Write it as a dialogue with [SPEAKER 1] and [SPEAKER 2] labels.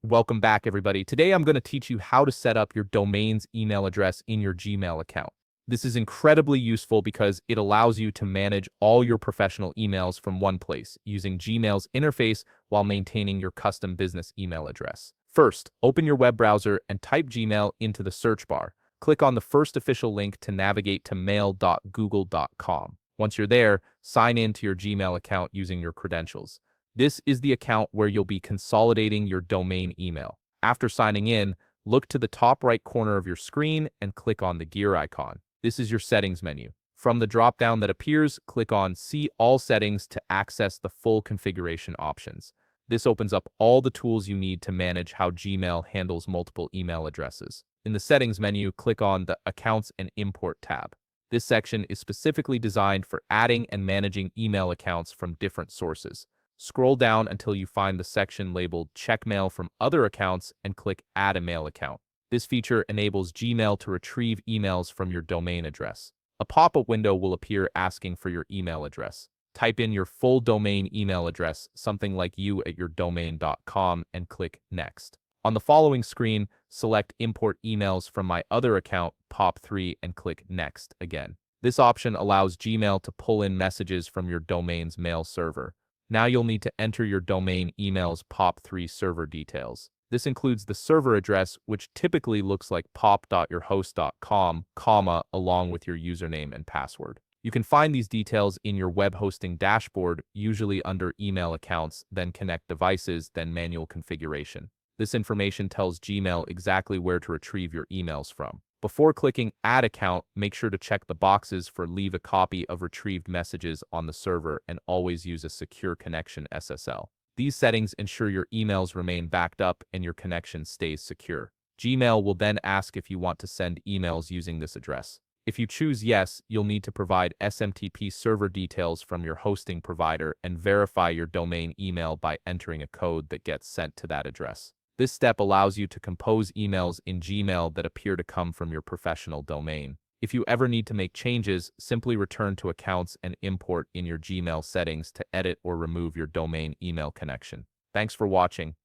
[SPEAKER 1] Welcome back, everybody. Today, I'm going to teach you how to set up your domain's email address in your Gmail account. This is incredibly useful because it allows you to manage all your professional emails from one place using Gmail's interface while maintaining your custom business email address. First, open your web browser and type Gmail into the search bar. Click on the first official link to navigate to mail.google.com. Once you're there, sign in to your Gmail account using your credentials. This is the account where you'll be consolidating your domain email. After signing in, look to the top right corner of your screen and click on the gear icon. This is your settings menu. From the drop-down that appears, click on See All Settings to access the full configuration options. This opens up all the tools you need to manage how Gmail handles multiple email addresses. In the settings menu, click on the Accounts and Import tab. This section is specifically designed for adding and managing email accounts from different sources. Scroll down until you find the section labeled Check Mail from Other Accounts and click Add a Mail Account. This feature enables Gmail to retrieve emails from your domain address. A pop-up window will appear asking for your email address. Type in your full domain email address, something like you@yourdomain.com, and click Next. On the following screen, select Import Emails from My Other Account, POP3, and click Next again. This option allows Gmail to pull in messages from your domain's mail server. Now you'll need to enter your domain email's POP3 server details. This includes the server address, which typically looks like pop.yourhost.com, along with your username and password. You can find these details in your web hosting dashboard, usually under Email Accounts, then Connect Devices, then Manual Configuration. This information tells Gmail exactly where to retrieve your emails from. Before clicking Add Account, make sure to check the boxes for Leave a copy of retrieved messages on the server and always use a secure connection SSL. These settings ensure your emails remain backed up and your connection stays secure. Gmail will then ask if you want to send emails using this address. If you choose yes, you'll need to provide SMTP server details from your hosting provider and verify your domain email by entering a code that gets sent to that address. This step allows you to compose emails in Gmail that appear to come from your professional domain. If you ever need to make changes, simply return to Accounts and Import in your Gmail settings to edit or remove your domain email connection. Thanks for watching.